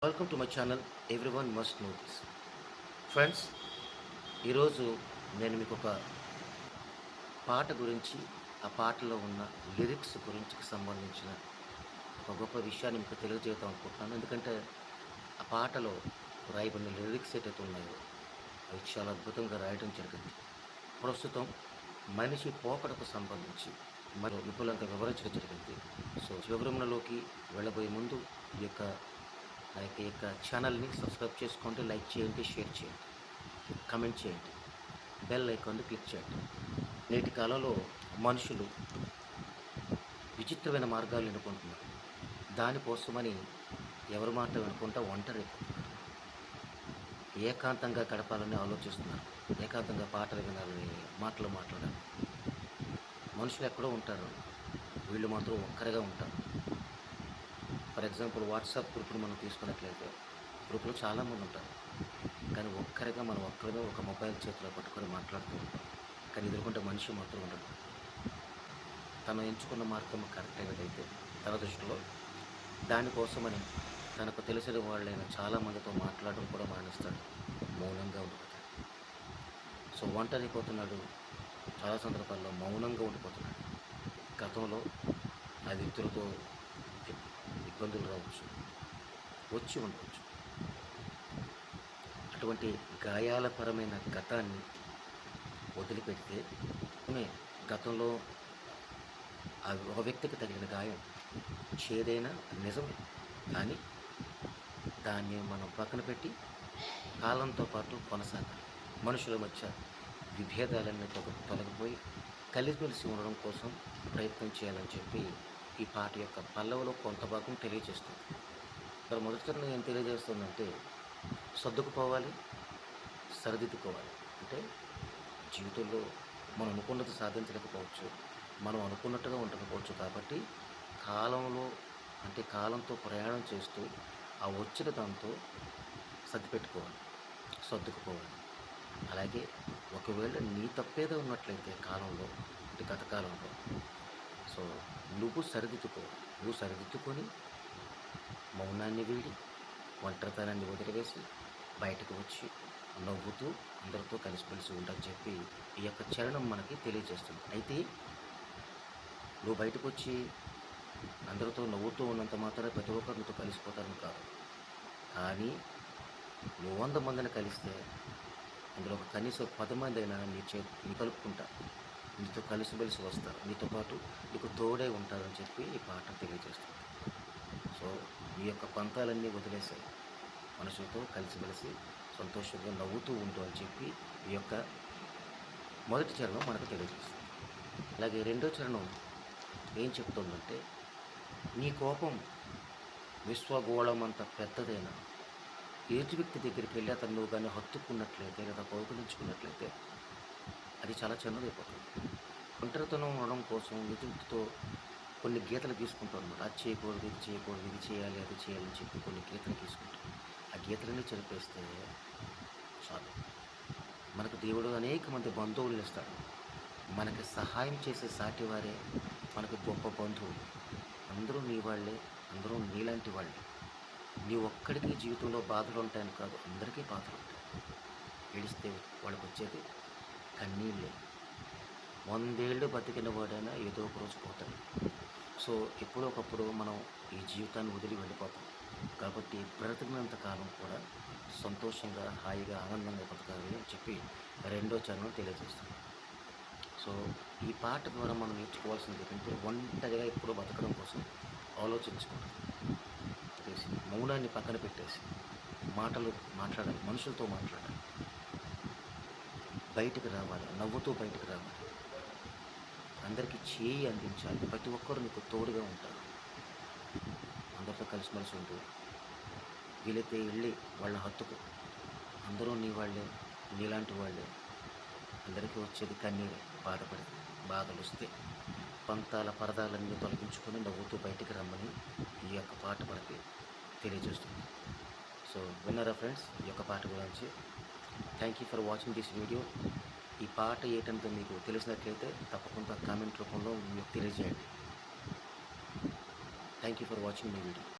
Welcome to my channel everyone must know this. Friends, ఈరోజు నేను మీకు ఒక పాట గురించి, ఆ పాటలో ఉన్న లిరిక్స్ గురించి సంబంధించిన ఒక గొప్ప విషయాన్ని మీకు తెలియజేద్దాం అనుకుంటున్నాను. ఎందుకంటే ఆ పాటలో రాయబడిన లిరిక్స్ ఏదైతే ఉన్నాయో అవి చాలా అద్భుతంగా రాయడం జరిగింది. ప్రస్తుతం మనిషి పోకడకు సంబంధించి మరియు విపులంగా వివరించడం జరిగింది. సో వివరణలోకి వెళ్ళబోయే ముందు ఈ యొక్క నా యొక్క ఛానల్ని సబ్స్క్రైబ్ చేసుకోండి, లైక్ చేయండి, షేర్ చేయండి, కమెంట్ చేయండి, బెల్ ఐకాన్ని క్లిక్ చేయండి. నేటి కాలంలో మనుషులు విచిత్రమైన మార్గాలు ఎన్నుకుంటున్నారు. దానికోసమని ఎవరి మాట వినకుండా ఒంటరి ఏకాంతంగా గడపాలని ఆలోచిస్తున్నారు. ఏకాంతంగా పాటలు వినాలని, మాటలు మాట్లాడాలి. మనుషులు ఎక్కడో ఉంటారు, వీళ్ళు మాత్రం ఒక్కరిగా ఉంటారు. ఫర్ ఎగ్జాంపుల్ వాట్సాప్ గ్రూప్ని మనం తీసుకున్నట్లయితే గ్రూప్లో చాలామంది ఉంటారు, కానీ ఒక్కరిగా మనం ఒక్కరిగా ఒక మొబైల్ చేతిలో పట్టుకొని మాట్లాడుతూ ఉంటాం. కానీ ఎదుర్కొంటే మనిషి మాత్రం ఉండడు. తను ఎంచుకున్న మార్గం కరెక్ట్ ఏదైతే తన దృష్టిలో దానికోసమని తనకు తెలిసిన వాళ్ళైన చాలామందితో మాట్లాడడం కూడా మానేస్తాడు, మౌనంగా ఉండిపోతాడు. సో ఒంటరైపోతున్నాడు, చాలా సందర్భాల్లో మౌనంగా ఉండిపోతున్నాడు. గతంలో ఆ వ్యక్తులతో ఇబ్బందులు రావచ్చు, వచ్చి ఉండవచ్చు. అటువంటి గాయాలపరమైన గతాన్ని వదిలిపెడితే గతంలో ఒక వ్యక్తికి తగిలిన గాయం చేదైనా నిజమే, కానీ దాన్ని మనం పక్కన పెట్టి కాలంతో పాటు కొనసాగాలి. మనుషుల మధ్య విభేదాలన్నీ తొలగిపోయి కలిసిమెలిసి ఉండడం కోసం ప్రయత్నం చేయాలని చెప్పి ఈ పాట యొక్క పల్లవిలో కొంత భాగం తెలియజేస్తుంది. ఇక్కడ మొదటిసారి ఏం తెలియజేస్తుందంటే సర్దుకుపోవాలి, సరిదిద్దుకోవాలి. అంటే జీవితంలో మనం అనుకున్నది సాధించలేకపోవచ్చు, మనం అనుకున్నట్టుగా ఉండకపోవచ్చు. కాబట్టి కాలంలో అంటే కాలంతో ప్రయాణం చేస్తూ ఆ వచ్చిన దాంతో సర్దిపెట్టుకోవాలి, సర్దుకుపోవాలి. అలాగే ఒకవేళ నీ తప్పేదో ఉన్నట్లయితే కాలంలో, అంటే గత కాలంలో, సో నువ్వు సరిదిద్దుకొని మౌనాన్ని వీడి ఒంటరితనాన్ని వదిలివేసి బయటకు వచ్చి నవ్వుతూ అందరితో కలిసిమెలిసి ఉండని చెప్పి ఈ యొక్క చరణం మనకి తెలియజేస్తుంది. అయితే నువ్వు బయటకు వచ్చి అందరితో నవ్వుతూ ఉన్నంత మాత్రమే ప్రతి ఒక్కరు నీతో కలిసిపోతారని కాదు. కానీ నువ్వు 100 మందిని కలిస్తే అందులో ఒక కనీసం 10 మంది అయినా నీ కలుపుకుంటా, నీతో కలిసిమెలిసి వస్తారు, నీతో పాటు నీకు తోడే ఉంటారని చెప్పి ఈ పాట తెలియజేస్తుంది. సో ఈ యొక్క పంతాలన్నీ వదిలేసాయి, మనుషులతో కలిసిమెలిసి సంతోషంగా నవ్వుతూ ఉంటూ అని చెప్పి ఈ యొక్క మొదటి చరణం మనకు తెలియజేస్తుంది. అలాగే రెండో చరణం ఏం చెప్తుందంటే, నీ కోపం విశ్వగోళం అంత పెద్దదైనా ఎదుటి వ్యక్తి దగ్గరికి వెళ్ళి అతను నువ్వు కానీ హత్తుకున్నట్లయితే లేదా కౌగులించుకున్నట్లయితే అది చాలా చిన్నదైపోతుంది. ఒంటరితనం ఉండడం కోసం ఎదుటితో కొన్ని గీతలు గీసుకుంటాం అనమాట. అది చేయకూడదు, ఇది చేయకూడదు, ఇది చేయాలి, అది చేయాలని చెప్పి కొన్ని గీతలు గీసుకుంటాం. ఆ గీతలన్నీ చెరిపేస్తే చాలు. మనకు దేవుడు అనేక మంది బంధువులు ఇస్తాడు. మనకి సహాయం చేసే సాటివారే మనకు గొప్ప బంధువులు. అందరూ నీ వాళ్ళే, అందరూ నీలాంటి వాళ్ళే. నీ ఒక్కడికి జీవితంలో బాధలు ఉంటాయని కాదు, అందరికీ బాధలు ఉంటాయి. ఏడిస్తే వాళ్ళకి వచ్చేది కన్నీళ్ళే. 100 ఏళ్ళు బతికిన వాడైనా ఏదో ఒక రోజు పోతాడు. సో ఎప్పుడో ఒకప్పుడు మనం ఈ జీవితాన్ని వదిలి వెళ్ళిపోతాం. కాబట్టి బ్రతికినంత కాలం కూడా సంతోషంగా, హాయిగా, ఆనందంగా బతకాలి అని చెప్పి రెండో చరణం తెలియజేస్తాం. సో ఈ పాట ద్వారా మనం నేర్చుకోవాల్సింది ఏంటంటే ఒంటరిగా ఎప్పుడూ బతకడం కోసం ఆలోచించుకోవడం, మౌనాన్ని పక్కన పెట్టేసి మాటలు మాట్లాడాలి, మనుషులతో మాట్లాడాలి, బయటకు రావాలి, నవ్వుతూ బయటకు రావాలి, అందరికీ చేయి అందించాలి. ప్రతి ఒక్కరు నీకు తోడుగా ఉంటారు. అందరితో కలిసిమెలిసి ఉంటూ వీలైతే వెళ్ళి వాళ్ళ హత్తుకు, అందరూ నీ వాళ్ళే, నీలాంటి వాళ్ళే. అందరికీ వచ్చేది కన్నీరే, బాధలు వస్తే పంతాల పరదాలన్నీ తొలగించుకొని నవ్వుతూ బయటికి రమ్మని ఈ యొక్క పాట మనకి తెలియజేస్తుంది. సో విన్నారా ఫ్రెండ్స్ ఈ యొక్క పాట గురించి? Thank you for watching this video. ఈ పాట ఏంటంటే మీకు తెలిసినట్లయితే తప్పకుండా కామెంట్ రూపంలో మీకు తెలియజేయండి. Thank you for watching my video.